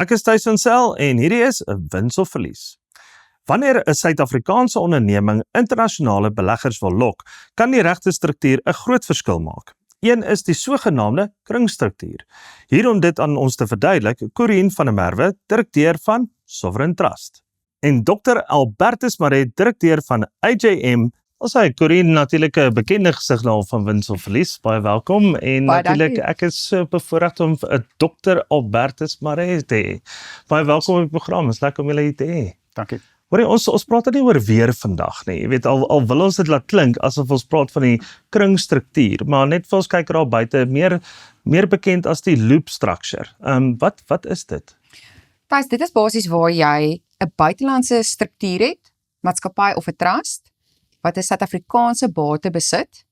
Ek is Tyson Sel en hierdie is 'n wins of verlies. Wanneer 'n Suid-Afrikaanse onderneming internasionale beleggers wil lok, kan die regte struktuur 'n groot verskil maak. Een is die sogenaamde kringstruktuur. Hier om dit aan ons te verduidelik, Corien van der Merwe, direkteur van Sovereign Trust. En Dr. Albertus Maree, direkteur van AJM. Corien, natuurlik 'n bekende gesig van wins of verlies. Baie welkom. En natuurlik, ek is bevoorreg om Dr. Albertus Maree te hê. Baie welkom op die program. Is lekker om julle hier te hê. Dankie. Hoorie, ons praat nie oor weer vandag nie. Jy weet, al wil ons dit laat klink asof ons praat van die kringstruktuur, maar net vir ons kyk daar buite, meer bekend as die loop structure. Wat is dit? Thys, dit is basies waar jy 'n buitelandse struktuur het, maatskappy of 'n trust, wat 'n Suid-Afrikaanse bate besit,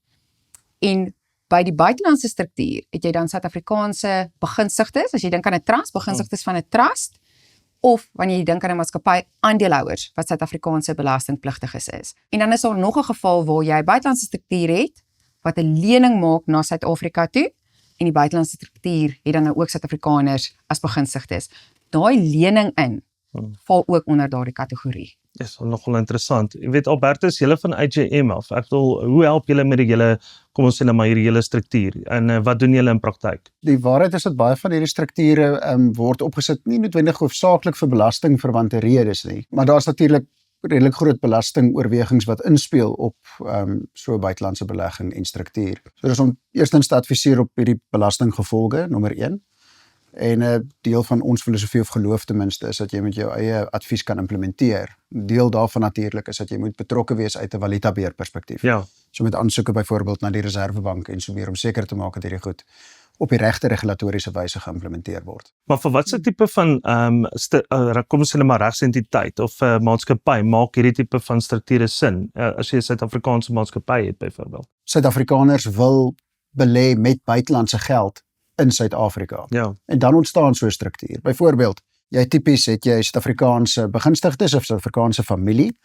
en by die buitelandse struktuur het jy dan Suid-Afrikaanse begunstigdes, as jy dink aan 'n trust, begunstigdes van 'n trust, of wanneer jy dink aan 'n maatskappy, aandeelhouers wat Suid-Afrikaanse belastingpligtiges is. En dan is daar nog 'n geval waar jy 'n buitelandse struktuur het, wat 'n lening maak na Suid-Afrika toe, en die buitelandse struktuur het dan ook Suid-Afrikaners as begunstigdes. Daai lening in, val ook onder daardie kategorie. Dis nogal interessant. Jy weet, Albertus, julle van AJM af, ek bedoel, hoe help julle met die hele, kom ons sê nou maar hierdie hele struktuur, en wat doen julle in praktyk? Die waarheid is dat baie van hierdie strukture word opgesit nie noodwendig hoofsaaklik vir belastingverwante redes nie, maar daar's natuurlik redelik groot belastingoorwegings wat inspeel op so 'n buitelandse belegging en struktuur. So dis om eerstens te adviseer op hierdie belastinggevolge, nommer 1. En 'n deel van ons filosofie of geloof ten minste is dat jy met jou eie advies kan implementeer. Deel daarvan natuurlik is dat jy moet betrokke wees uit 'n valutabeheer perspektief. Ja. So met aansoeke byvoorbeeld na die Reservebank en so meer om seker te maak dat hierdie goed op die regte regulatoriese wyse geïmplementeer word. Maar vir watse tipe van kom ons sê net maar regsentiteit of maatskappy maak hierdie tipe van strukture sin? As jy 'n Suid-Afrikaanse maatskappy het byvoorbeeld. Suid-Afrikaners wil belê met buitelandse geld in Suid-Afrika. Ja. En dan ontstaan so 'n struktuur. Byvoorbeeld, jy tipies het jy Suid-Afrikaanse begunstigdes of Suid-Afrikaanse familie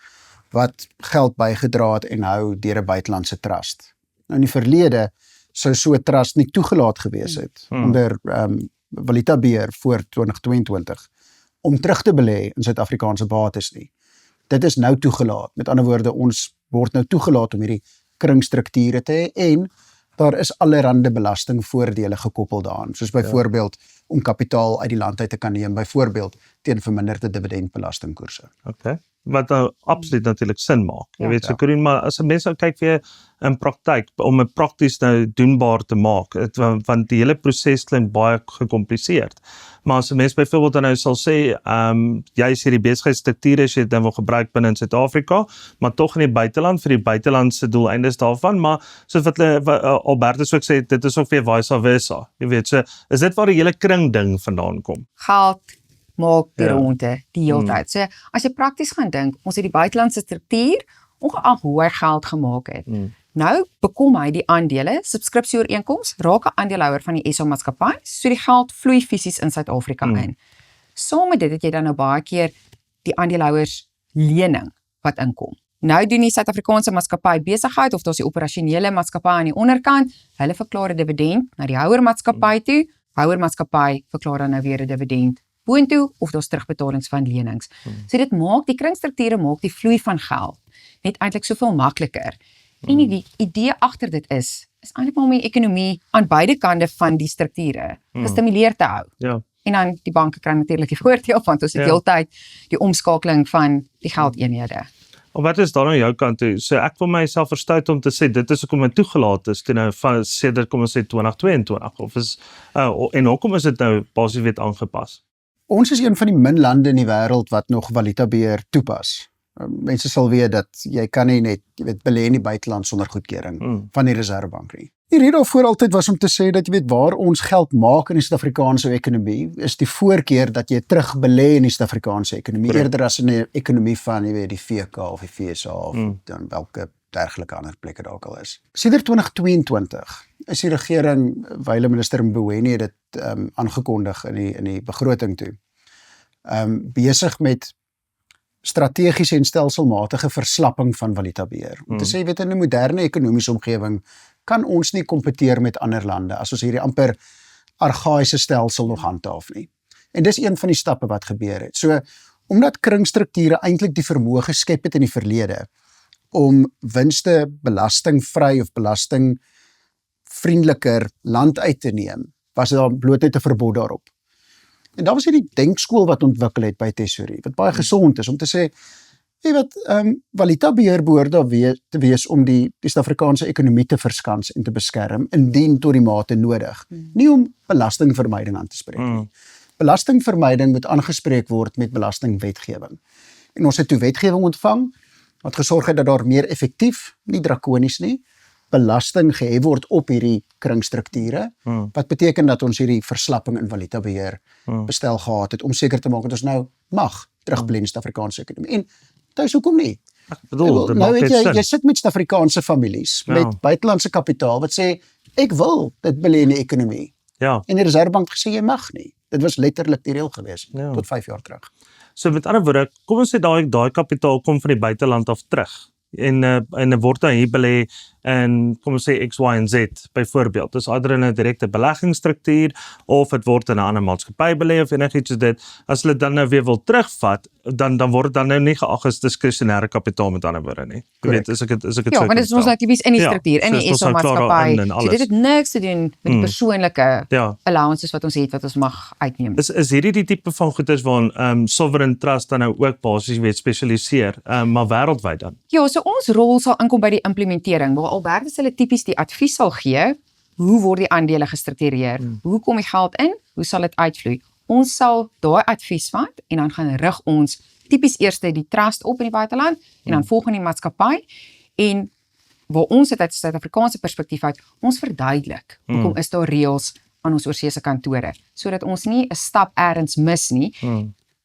wat geld bygedra het en hou deur 'n buitelandse trust. Nou in die verlede sou so 'n trust nie toegelaat gewees het onder valutabeheer voor 2022 om terug te belê in Suid-Afrikaanse bates nie. Dit is nou toegelaat. Met ander woorde, ons word nou toegelaat om hierdie kringstrukture te hê en daar is allerhande belastingvoordele gekoppel daaraan, soos byvoorbeeld om kapitaal uit die land uit te kan neem, byvoorbeeld teen verminderde dividendbelastingkoerse. Okay. Wat nou absoluut natuurlik sin maak. Jy weet, so Corien, maar as 'n mens nou kyk weer in praktyk, om dit prakties nou doenbaar te maak, want die hele proses klink baie gecompliseerd. Maar as 'n mens byvoorbeeld dan nou sal sê, jy is hierdie besigheidsstrukture as jy dit nou wil gebruik binne in Suid-Afrika, maar tog in die buiteland vir die buitelandse doeleindes daarvan, maar soos wat Albertus ook sê, dit is ook weer vice versa. Jy weet, so is dit waar die hele kring ding vandaan kom? Geld maak die ronde die hele tyd. So as jy prakties gaan dink, ons het die buitelandse struktuur, ongeag hoe hy geld gemaak het. Nou bekom hy die aandele, subskripsieooreenkoms, raak 'n aandeelhouer van die SA maatskappy, so die geld vloei fisies in Suid-Afrika in. Saam met dit het jy dan nou baie keer die aandeelhouers lening wat inkom. Nou doen die Suid-Afrikaanse maatskappy besigheid, of daar's die operasionele maatskappy aan die onderkant, hulle verklaar 'n dividend na die houermaatskappy toe, houermaatskappy verklaar dan nou weer 'n dividend boontoe, of daar's terugbetalings van lenings. So dit maak, die kringstrukture maak die vloei van geld net eintlik soveel makliker. En die idee agter dit is eintlik maar om die ekonomie aan beide kante van die strukture gestimuleer te hou. Ja. En dan die banke kry natuurlik die voordeel, want ons het heeltyd die omskakeling van die geldeenhede. Wat is daar aan jou kant toe? So ek wil myself verstout om te sê, dit is hoekom dit toegelaat is, toe nou van sedert, kom ons sê 2022, of is, en hoekom is dit nou basies weer aangepas? Ons is een van die min lande in die wêreld wat nog valutabeheer toepas. Mense sal weet dat jy kan nie net, jy weet, belê in die buiteland sonder goedkeuring van die Reservebank nie. Die rede daarvoor altyd was om te sê dat jy weet waar ons geld maak in die Suid-Afrikaanse ekonomie, is die voorkeur dat jy terug belê in die Suid-Afrikaanse ekonomie, eerder as in 'n ekonomie van, jy weet, die VK of die FSA of dan welke dergelike ander plekke daar ook al is. Sedert 2022 is die regering, wyle minister Mboweni het dit aangekondig in die begroting toe, besig met strategiese en stelselmatige verslapping van valutabeheer. Om te sê, weet, in 'n moderne ekonomiese omgewing kan ons nie kompeteer met ander lande as ons hierdie amper argaïese stelsel nog handhaaf nie. En dis een van die stappe wat gebeur het. So, omdat kringstrukture eintlik die vermoë geskep het in die verlede om winste belastingvry of belastingvriendeliker land uit te neem, was daar bloot net 'n verbod daarop. En daar was hierdie denkskool wat ontwikkel het by Tesorie, wat baie gesond is om te sê, weet wat, valutabeheer behoort daar te wees om die Suid-Afrikaanse ekonomie te verskans en te beskerm, indien tot die mate nodig. Nie om belastingvermyding aan te spreek nie. Belastingvermyding moet aangespreek word met belastingwetgewing. En ons het toe wetgewing ontvang, wat gesorg het dat daar meer effektief, nie drakonies nie, belasting gehef word op hierdie kringstrukture, wat beteken dat ons hierdie verslapping in valutabeheer bestel gehad het, om seker te maak dat ons nou mag terugbly in die Suid-Afrikaanse ekonomie. En tuis hoekom nie? Ek bedoel, Nou weet jy sit met Suid-Afrikaanse families, met buitelandse kapitaal, wat sê, ek wil dit belê in die ekonomie. Ja. En die Reservebank gesê, jy mag nie. Dit was letterlik die reël gewees, tot 5 jaar terug. So met ander woorde, kom ons sê daai kapitaal kom van die buiteland af terug. En word dan hier belê in, kom ons sê X, Y en Z byvoorbeeld. Dis either in 'n direkte beleggingsstruktuur of dit word in 'n ander maatskappy belê of enigiets soos dit. As hulle dan nou weer wil terugvat, dan word dit dan nou nie geag as diskresionêre kapitaal met ander woorde nie. Jy weet, is ek dit Ja, want dit is ons nou tipies in die struktuur, in die so SA-maatskappy. So dit het niks te doen met die persoonlike allowances wat ons het, wat ons mag uitneem. Is hierdie die tipe van goederes waarin Sovereign Trust dan nou ook basies weet spesialiseer, maar wêreldwyd dan? Ja, so ons rol sal inkom by die implementering, waar Albertus hulle tipies die advies sal gee, hoe word die aandele gestruktureer, hoe kom die geld in, hoe sal dit uitvloei. Ons sal daai advies vat en dan gaan rig ons tipies eers die trust op in die buiteland en dan volgende die maatskappy en waar ons dit uit Suid-Afrikaanse perspektief uit, ons verduidelik hoekom is daar reëls aan ons oorseese kantore, sodat ons nie 'n stap eers mis nie.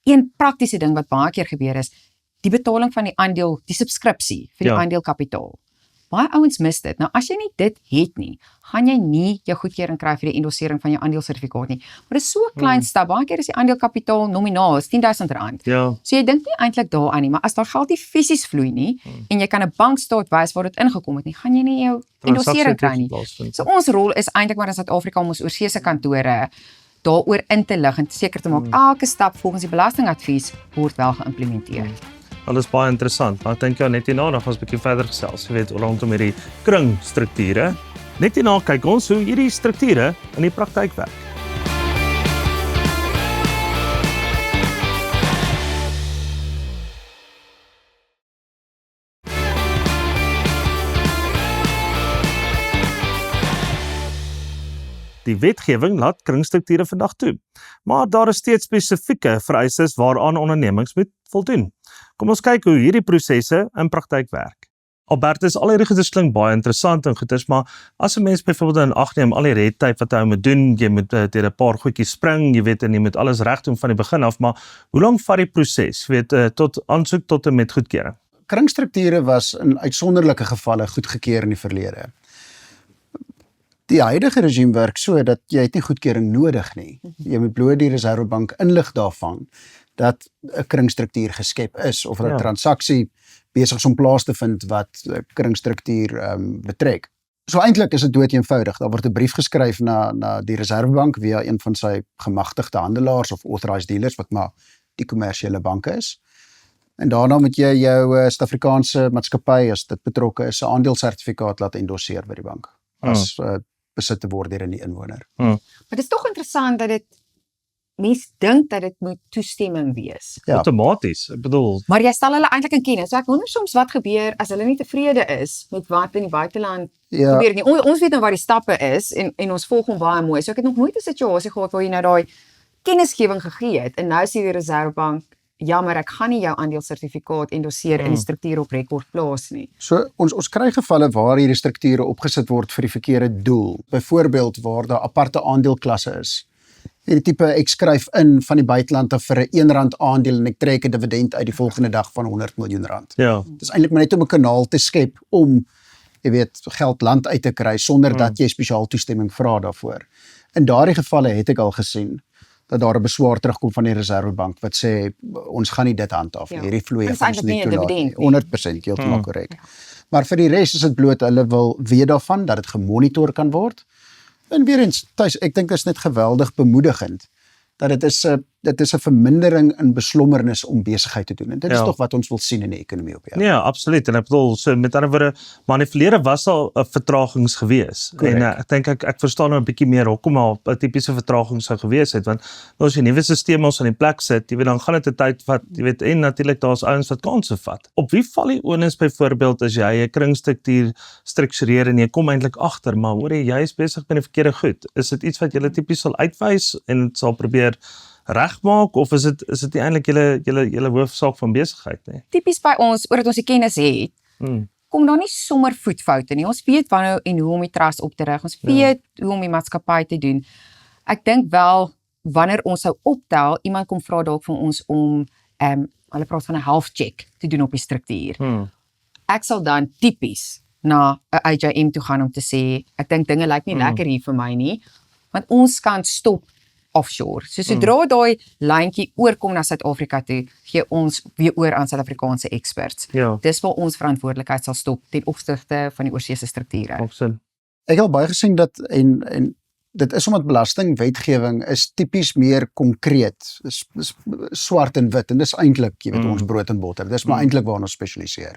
Een praktiese ding wat baie keer gebeur is, die betaling van die aandeel, die subskripsie vir die aandeelkapitaal. Baie ouens mis dit. Nou as jy nie dit het nie, gaan jy nie jou goedkeuring kry vir die endossering van jou aandelesertifikaat nie. Maar dit is so 'n klein stap. Baie keer is die aandeelkapitaal nominaal, is R10,000. Ja. So jy dink nie eintlik daaraan nie, maar as daar geld nie fisies vloei nie en jy kan 'n bankstaat wys waar dit ingekom het nie, gaan jy nie jou endossering kry nie. So ons rol is eintlik maar in Suid-Afrika om ons oorseese kantore daaroor in te lig en seker te maak elke stap volgens die belastingadvies word wel geïmplementeer. Alles baie interessant, maar ek dink net hierna nog ons 'n bietjie verder gesels, jy weet, rondom hierdie kringstrukture. Net hierna kyk ons hoe hierdie strukture in die praktyk werk. Die wetgewing laat kringstrukture vandag toe, maar daar is steeds spesifieke vereistes waaraan ondernemings moet voldoen. Kom ons kyk hoe hierdie prosesse in praktyk werk. Albertus, al hierdie goeders klink baie interessant en goeders, maar as 'n mens byvoorbeeld in ag neem al die red tape wat jy moet doen, jy moet deur 'n paar goedjies spring, jy weet, en jy moet alles reg doen van die begin af, maar hoe lank vat die proses, jy weet, tot aansoek tot en met goedkeuring? Kringstrukture was in uitsonderlike gevalle goedgekeur in die verlede. Die huidige regime werk so dat jy het nie goedkeuring nodig nie. Jy moet bloot die Reservebank inlig daarvan dat 'n kringstruktuur geskep is of 'n transaksie besig is om plaas te vind wat 'n kringstruktuur betrek. So eintlik is dit dood eenvoudig. Daar word 'n brief geskryf na die Reservebank via een van sy gemagtigde handelaars of authorized dealers wat maar die kommersiële banke is. En daarna moet jy jou Suid-Afrikaanse maatskappy as dit betrokke is 'n aandelesertifikaat laat endosseer by die bank as besit te word deur 'n inwoner. Maar dit is tog interessant dat dit mense dink dat dit moet toestemming wees. Ja. Outomaties, ek bedoel. Maar jy stel hulle eintlik in kennis. So ek wonder soms wat gebeur as hulle nie tevrede is met wat in die buiteland gebeur nie. Ons weet nou wat die stappe is en ons volg hom baie mooi. So ek het nog nooit 'n situasie gehad waar jy nou daai kennisgewing gegee het en nou sê die Reservebank, jammer, ek gaan nie jou aandelesertifikaat endosseer in die struktuur op rekord plaas nie. So ons kry gevalle waar hierdie strukture opgesit word vir die verkeerde doel. Byvoorbeeld waar daar aparte aandeleklasse is. Hierdie tipe ek skryf in van die buiteland af vir 'n R1 aandeel en ek trek 'n dividend uit die volgende dag van R100 miljoen. Ja. Dis eintlik maar net om 'n kanaal te skep om jy weet geld land uit te kry sonder dat jy spesiaal toestemming vra daarvoor. In daardie gevalle het ek al gesien dat daar 'n beswaar terugkom van die Reservebank wat sê ons gaan nie dit handhaaf nie. Hierdie vloei ons ons nie toelaat nie. 100% heeltemal korrek. Ja. Maar vir die res is dit bloot hulle wil weet daarvan dat dit gemonitor kan word. En weer eens, Thys, ek dink dit is net geweldig bemoedigend dat dit is 'n dit is 'n vermindering in beslommernis om besigheid te doen. En dit is Ja. tog wat ons wil sien in die ekonomie op die einde. Ja, absoluut. En ek bedoel, so met ander woorde, maar in die verlede was al 'n vertragings gewees. Correct. En ek dink ek verstaan nou 'n bietjie meer hoekom al 'n tipiese vertraging sou gewees het, want as jy nuwe stelsels ons in die plek sit, jy weet dan gaan dit 'n tyd vat, jy weet, en natuurlik daar's ouens wat kansse vat. Op wie val die onus byvoorbeeld as jy 'n kringstruktuur struktureer en jy kom eintlik agter, maar hoor jy is besig met die verkeerde goed. Is dit iets wat jy tipies sal uitwys en sal probeer regmaak of is dit nie eintlik julle hoofsaak van besigheid nie? Tipies by ons, omdat ons die kennis het, kom daar nie sommer voetfoute nie. Ons weet wanneer en hoe om die trust op te rig. Ons weet hoe om die maatskappy te doen. Ek dink wel, wanneer ons sou optel, iemand kom vra dalk van ons om, hulle praat van 'n health check te doen op die struktuur. Ek sal dan tipies na 'n AJM toe gaan om te sê, ek dink dinge lyk nie lekker hier vir my nie, want ons kan stop offshore. So sodra daai lyntjie oorkom na Suid-Afrika toe, gee ons weer oor aan Suid-Afrikaanse experts. Ja. Dis waar ons verantwoordelikheid sal stop ten opsigte van die oorsese strukture. Opsin. Ek het al baie gesien dat en dit is omdat belastingwetgewing is tipies meer konkreet, is swart en wit en dis eintlik, jy weet, ons brood en botter. Dis maar eintlik waar ons spesialiseer.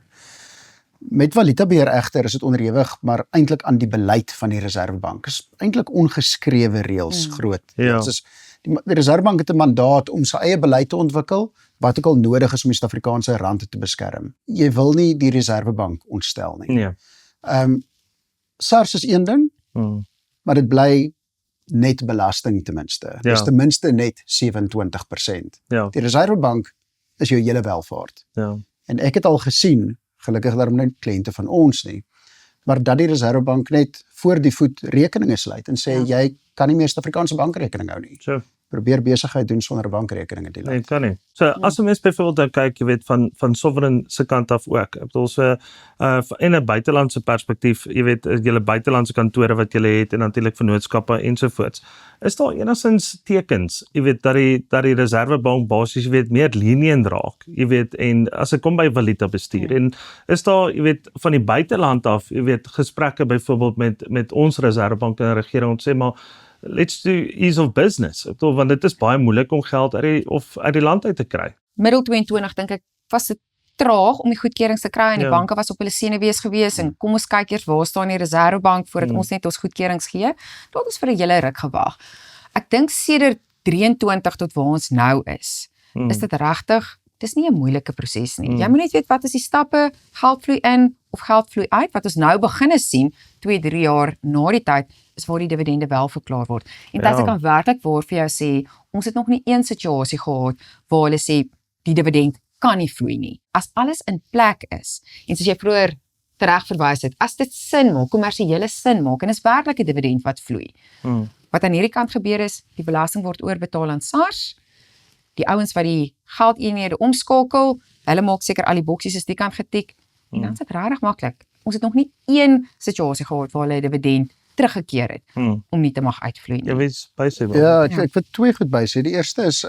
Met valutabeheer egter is dit onderhewig, maar eintlik aan die beleid van die Reservebank. Is eintlik ongeskrewe reëls groot. Ja. Soos die Reservebank het 'n mandaat om sy eie beleid te ontwikkel, wat ook al nodig is om die Suid-Afrikaanse rand te beskerm. Jy wil nie die Reservebank ontstel nie. Nee. SARS is een ding, maar dit bly net belasting ten minste. Ja. Dis ten minste net 27%. Ja. Die Reservebank is jou hele welvaart. Ja. En ek het al gesien, gelukkig daarom nie kliënte van ons nie, maar dat die Reservebank net voor die voet rekeninge sluit en sê jy kan nie meer Suid-Afrikaanse bankrekening hou nie. So. Probeer besigheid doen sonder 'n bankrekening te Nee, kan nie. So as 'n mens byvoorbeeld dan kyk, jy weet van sovereign se kant af ook. Ek bedoel so in 'n buitelandse perspektief, jy weet julle buitelandse kantore wat julle het en natuurlik vennootskappe ensovoorts. Is daar enigstens tekens, jy weet dat die Reservebank basies jy weet meer lenient raak, jy weet en as dit kom by valuta bestuur en is daar jy weet van die buiteland af, jy weet gesprekke byvoorbeeld met ons Reservebank en regering om te sê maar let's do ease of business. Ek bedoel, want dit is baie moeilik om geld uit die land uit te kry. Middel 22 dink ek was dit traag om die goedkeurings te kry en die Ja. banke was op hulle senuwees gewees en kom ons kyk eers waar staan die Reservebank voordat ons net ons goedkeurings gee. Dit het ons vir 'n hele ruk gewag. Ek dink sedert 23 tot waar ons nou is dit regtig, dis nie 'n moeilike proses nie. Jy moet net weet wat is die stappe, geld vloei in of geld vloei uit. Wat ons nou begin sien 2-3 jaar na die tyd is waar die dividende wel verklaar word. En dit ek kan werklik waar vir jou sê, ons het nog nie een situasie gehad waar hulle sê die dividend kan nie vloei nie. As alles in plek is en soos jy vroeër tereg verwys het, as dit sin maak, kommersiële sin maak en is werklik 'n dividend wat vloei. Wat aan hierdie kant gebeur is, die belasting word oorbetaal aan SARS. Die ouens wat die geldeenhede omskakel, hulle maak seker al die boksies is die kant getik. En dan is dit regtig maklik. Ons het nog nie een situasie gehad waar hulle 'n dividend teruggekeer het om nie te mag uitvloei nie. Jy weet basies. Ja, ek wil twee goed by sê. Die eerste is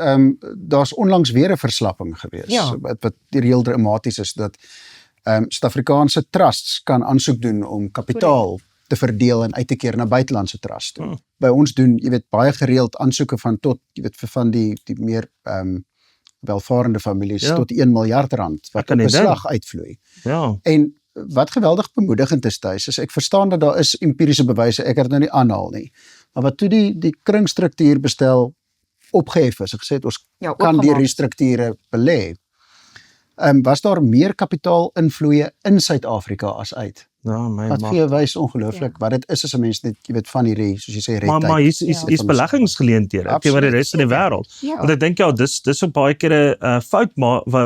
daar's onlangs weer 'n verslapping gewees wat reël dramaties is dat Suid-Afrikaanse trusts kan aansoek doen om kapitaal te verdeel en uit te keer na buitelandse trusts toe. By ons doen, jy weet, baie gereeld aansoeke van tot, jy weet, vir van die meer welvarende families tot 1 miljard rand wat op beslag uitvloei. Ja. En wat geweldig bemoedigend is tuis, is ek verstaan dat daar is empiriese bewyse, ek het dit nou nie aanhaal nie. Maar wat toe die kringstruktuur bestel opgehef is, ek gesê het ons kan die restrukture belê. Was daar meer kapitaal invloeie in Suid-Afrika as uit? Ja, wat vir jou wys ongelooflik wat dit is as 'n mens net, jy weet, van hierdie, soos jy sê, red tyd. Maar hier's beleggingsgeleenthede teenoor die res van die wêreld. Want ek dink dis ook baie keer 'n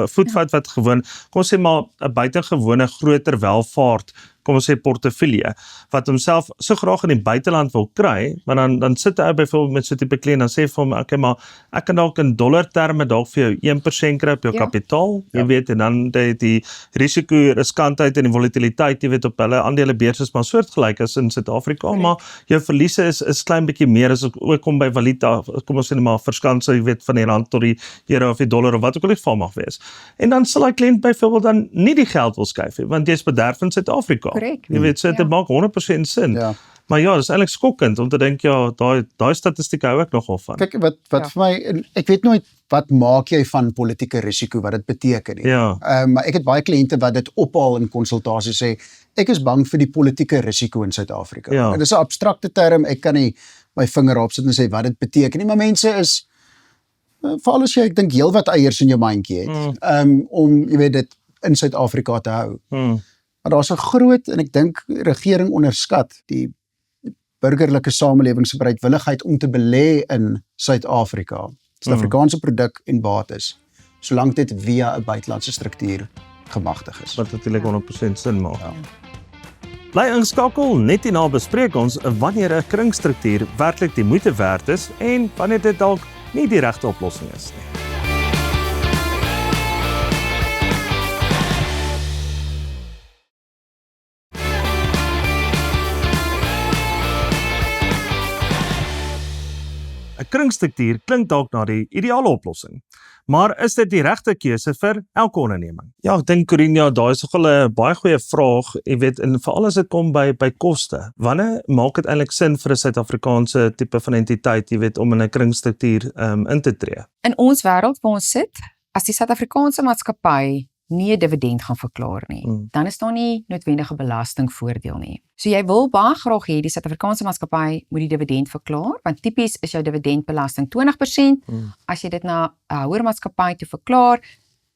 voetfout wat gewoon, kom ons sê maar 'n buitengewone groter welvaart, kom ons sê portefeulje, wat homself so graag in die buiteland wil kry, maar dan sit hy byvoorbeeld met so 'n tipe kliënt, dan sê vir hom, okay, maar ek kan dalk in dollar terme dalk vir jou 1% kry op jou kapitaal, jy weet, en dan die risiko, riskantheid en die volatiliteit, jy weet, op hulle aandelebeurse is maar soortgelyk as in Suid-Afrika, maar jou verliese is klein bietjie meer as ook kom by valuta, kom ons sê net maar verskanse, jy weet, van die rand tot die euro of die dollar of wat ook al die geval mag wees. En dan sal hy kliënt byvoorbeeld dan nie die geld wil skuif nie, want jy's bederf in Suid-Afrika. Correct. Jy weet, so dit maak 100% sin. Ja. Maar ja, dis eintlik skokkend om te dink ja, daai statistieke hou ek nogal van. Kyk, wat vir my, en ek weet nooit wat maak jy van politieke risiko, wat dit beteken nie. Ja. Maar ek het baie kliënte wat dit ophaal in konsultasie sê, ek is bang vir die politieke risiko in Suid-Afrika. Ja. En dis 'n abstrakte term, ek kan nie my vinger op sit en sê wat dit beteken nie, maar mense is veral as jy, ek dink, heel wat eiers in jou mandjie het, om, jy weet, dit in Suid-Afrika te hou. Maar daar's 'n groot, en ek dink regering onderskat die burgerlike samelewing se bereidwilligheid om te belê in Suid-Afrika. Suid-Afrikaanse produk en bates, solank dit via 'n buitelandse struktuur gemagtig is. Wat natuurlik 100% sin maak. Ja. Bly ingeskakel, net hierna bespreek ons wanneer 'n kringstruktuur werklik die moeite werd is en wanneer dit dalk nie die regte oplossing is nie. Een kringstruktuur klink dalk na die ideale oplossing, maar is dit die regte keuse vir elke onderneming? Ja, ek dink Corinne, daar is nogal 'n baie goeie vraag, jy weet, en veral as dit kom by koste. Wanneer maak dit eintlik sin vir 'n Suid-Afrikaanse tipe van entiteit, jy weet, om in 'n kringstruktuur in te tree? In ons wêreld waar ons sit, as die Suid-Afrikaanse maatskappy nie 'n dividend gaan verklaar nie, dan is daar nie noodwendige belastingvoordeel nie. So jy wil baie graag hê die Suid-Afrikaanse maatskappy moet die dividend verklaar, want tipies is jou dividendbelasting 20%, as jy dit na 'n houer maatskappy toe verklaar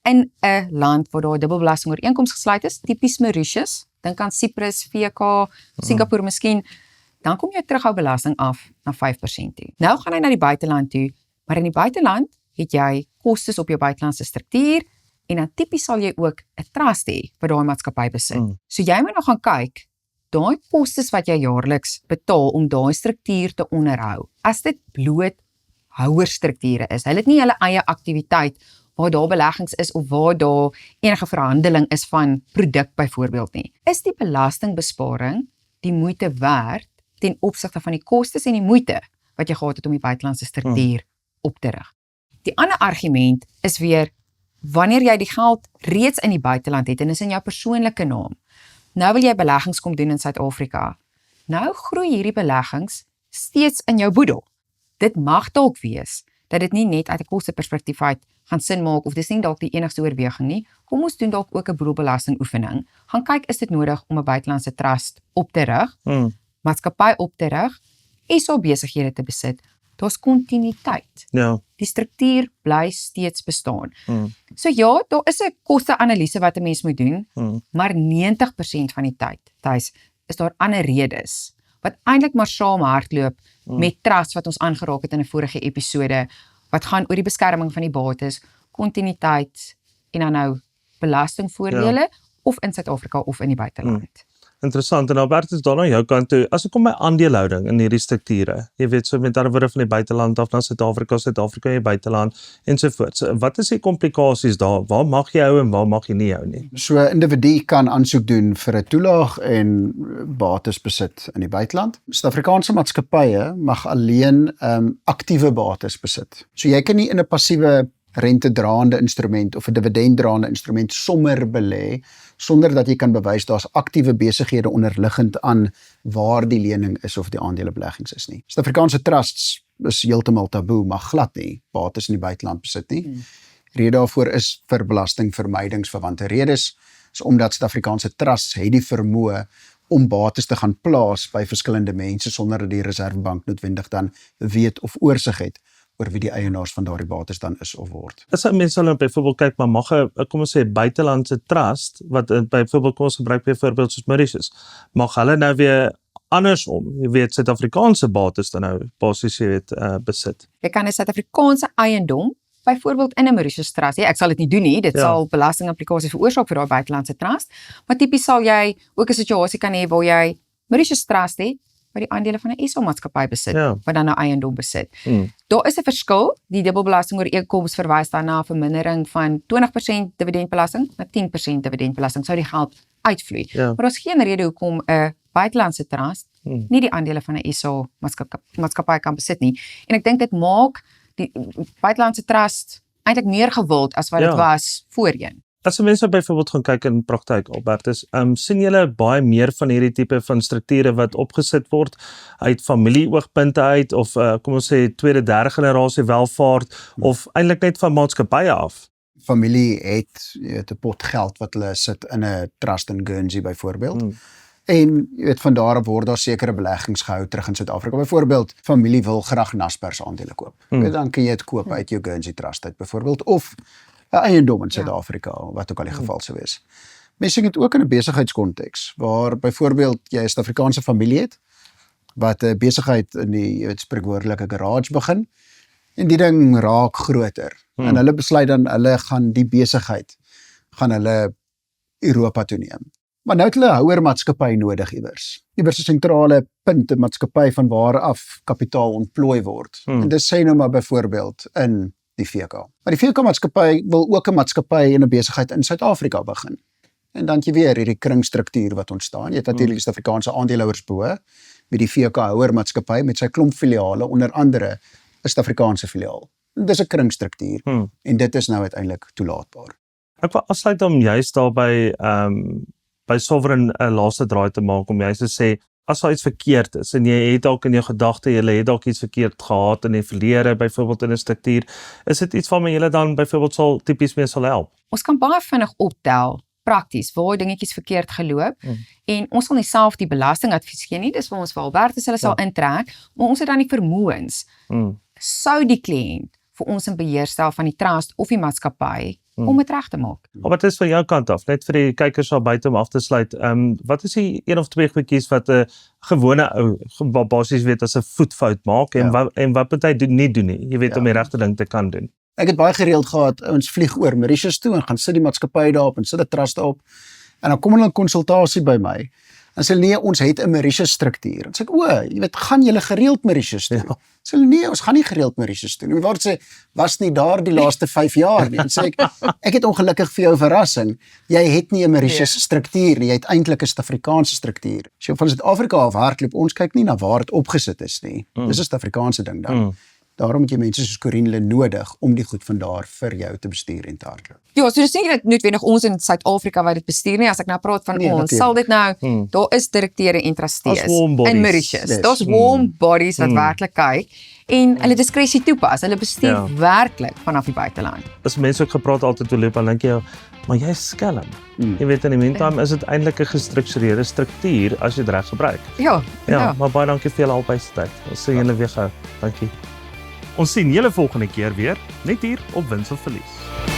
in 'n land waar daar 'n dubbelbelasting ooreenkoms gesluit is, tipies Mauritius, dink aan Cyprus, VK, Singapore miskien, dan kom jou terughoubelasting af na 5% toe. Nou gaan hy na die buiteland toe, maar in die buiteland het jy kostes op jou buitelandse struktuur, en dan tipies sal jy ook 'n trust hê vir daai maatskappy besit. So jy moet nog gaan kyk, daai kostes wat jy jaarliks betaal om daai struktuur te onderhou, as dit bloot houerstrukture is, hulle het nie hulle eie aktiwiteit waar daar beleggings is of waar daar enige verhandeling is van produk byvoorbeeld nie. Is die belastingbesparing die moeite werd ten opsigte van die kostes en die moeite wat jy gehad het om die buitelandse struktuur op te rig? Die ander argument is weer, wanneer jy die geld reeds in die buiteland het en is in jou persoonlike naam, nou wil jy beleggings kom doen in Suid-Afrika, nou groei hierdie beleggings steeds in jou boedel. Dit mag dalk wees, dat dit nie net uit 'n kosteperspektief uit gaan sin maak, of dis nie dalk die enigste oorweging nie, kom ons doen dalk ook 'n boedelbelasting oefening, gaan kyk, is dit nodig om 'n buitelandse trust op te rig, maatskappy op te rig, SA besighede te besit, daar's kontinuïteit. Ja. Die struktuur bly steeds bestaan. So ja, daar is 'n koste-analise wat 'n mens moet doen, maar 90% van die tyd, is daar ander redes, wat eintlik maar saam hardloop met trust wat ons aangeraak het in 'n vorige episode, wat gaan oor die beskerming van die bates, kontinuïteit en dan nou belastingvoordele, of in Suid-Afrika of in die buiteland. Interessant, en Albert, is daar aan jou kant toe, as ek kom by aandelehouding in hierdie strukture, jy weet, so met ander woorde van die buiteland af na Suid-Afrika, Suid-Afrika in die buiteland, ensovoorts. So, wat is die komplikasies daar? Waar mag jy hou en waar mag jy nie hou nie? So 'n individu kan aansoek doen vir 'n toelaag en bates besit in die buiteland. Suid-Afrikaanse maatskappye mag alleen aktiewe bates besit. So jy kan nie in 'n passiewe rentedraande instrument of 'n dividenddraande instrument sommer belê, sonder dat jy kan bewys daar's aktiewe besighede onderliggend aan waar die lening is of die aandelebeleggings is nie. Suid-Afrikaanse trusts is heeltemal taboe, mag glad nie bates in die buiteland besit nie. Rede daarvoor is vir belastingvermydingsverwante redes, is omdat Suid-Afrikaanse trusts het die vermoë om bates te gaan plaas by verskillende mense sonder dat die Reserwebank noodwendig dan weet of oorsig het oor wie die eienaars van daardie bates dan is of word. As mense nou byvoorbeeld kyk, maar mag 'n, kom ons sê, buitelandse trust, wat byvoorbeeld, kom ons gebruik byvoorbeeld soos Mauritius, mag hulle nou weer andersom, jy weet, Suid-Afrikaanse bates dan nou basies, jy weet, besit. Jy kan 'n Suid-Afrikaanse eiendom, byvoorbeeld in 'n Mauritius trust, ek sal dit nie doen nie, dit sal belastingimplikasies veroorsaak vir daai buitelandse trust, maar tipies sal jy ook 'n situasie kan hê waar jy Mauritius trust het, waar die aandele van 'n SA-maatskappy besit, wat dan nou eiendom besit. Daar is 'n verskil, die dubbelbelasting ooreenkoms verwys dan na 'n vermindering van 20% dividendbelasting na 10% dividendbelasting, sou die geld uitvloei. Maar daar's geen rede hoekom 'n buitelandse trust nie die aandele van 'n SA-maatskappy kan besit nie. En ek dink dit maak die buitelandse trust eintlik meer gewild as wat dit was voorheen. As mense byvoorbeeld gaan kyk in praktyk, Albertus, sien julle baie meer van hierdie tipe van strukture wat opgesit word uit familieoogpunte uit of kom ons sê tweede, derde generasie welvaart of eintlik net van maatskappye af? Familie het 'n pot geld wat hulle sit in 'n trust in Guernsey byvoorbeeld. En jy weet van daar af word daar sekere beleggings gehou terug in Suid-Afrika. Byvoorbeeld, familie wil graag Naspers aandele koop. Weet, dan kan jy dit koop uit jou Guernsey Trust uit byvoorbeeld of 'n eiendom in Suid-Afrika, wat ook al die geval sou wees. Mense sien dit ook in 'n besigheidskonteks waar byvoorbeeld jy 'n Suid-Afrikaanse familie het wat 'n besigheid in die spreekwoordelike garage begin en die ding raak groter. En hulle besluit dan hulle gaan die besigheid Europa toe neem. Maar nou het hulle 'n houermaatskappy nodig iewers. Iewers 'n sentrale punt, 'n maatskappy van waar af kapitaal ontplooi word. En dis sê nou maar byvoorbeeld in die VK. Maar die VK-maatskappy wil ook 'n maatskappy en 'n besigheid in Suid-Afrika begin. En dan jy weer hierdie kringstruktuur wat ontstaan. Jy het natuurlik die Suid-Afrikaanse aandeelhouers bo met die VK-houermaatskappy met sy klomp filiale, onder andere 'n Suid-Afrikaanse filiaal. Dis 'n kringstruktuur en dit is nou uiteindelik toelaatbaar. Ek wil afsluit om juist daarby by Sovereign 'n laaste draai te maak om juist te sê as daar iets verkeerd is en jy het dalk in jou gedagte jy het dalk iets verkeerd gehad in die verlede byvoorbeeld in 'n struktuur, is dit iets waarmee jy dan byvoorbeeld sal tipies mee sal help? Ons kan baie vinnig optel prakties waar dingetjies verkeerd geloop en ons sal nie self die belastingadvies gee nie, dis vir ons vir Albertus hulle sal intrek, maar ons het dan die vermoëns. Sou die kliënt vir ons in beheer stel van die trust of die maatskappy om dit reg te maak. Maar wat is van jou kant af, net vir die kykers daar buite om af te sluit, wat is die een of twee goedjies wat 'n gewone ou basies weet as 'n voetfout maak en wat moet hy nie doen nie, jy weet om die regte ding te kan doen. Ek het baie gereeld gehad, ouens vlieg oor Mauritius toe en gaan sit die maatskappy daarop en sit 'n trust daarop en dan kom hulle in konsultasie by my en sê nee, ons het 'n Mauritius struktuur. Dan sê ek, jy weet, gaan julle gereeld Mauritius toe? Ja. Sê hulle nee, ons gaan nie gereeld Mauritius toe nie. Waar sê was nie daar die laaste 5 jaar nie. En sê ek het ongelukkig vir jou verrassing. Jy het nie 'n Mauritius struktuur nie, jy het eintlik 'n Suid-Afrikaanse struktuur. As jy van Suid-Afrika af hardloop, ons kyk nie na waar dit opgesit is nie. Dis 'n Suid-Afrikaanse ding dan. Daarom het jy mense soos Corinne nodig om die goed van daar vir jou te bestuur en te hardloop. Ja, so dis nie noodwendig ons in Suid-Afrika wat dit bestuur nie. As ek nou praat van ons, natuurlijk. Sal dit nou, daar is direkteure en trustees in Mauritius. Daar's warm bodies wat werklik kyk en hulle diskresie toepas. Hulle bestuur werklik vanaf die buiteland. As mense ook gepraat altyd toe loop, dan dink jy, maar jy is skelm. Jy weet in die meantime is dit eintlik 'n gestruktureerde struktuur as jy dit reg gebruik. Ja, maar baie dankie vir julle albei se tyd. Ons sien julle weer gou. Dankie. Ons sien julle volgende keer weer, net hier op Wins of Verlies.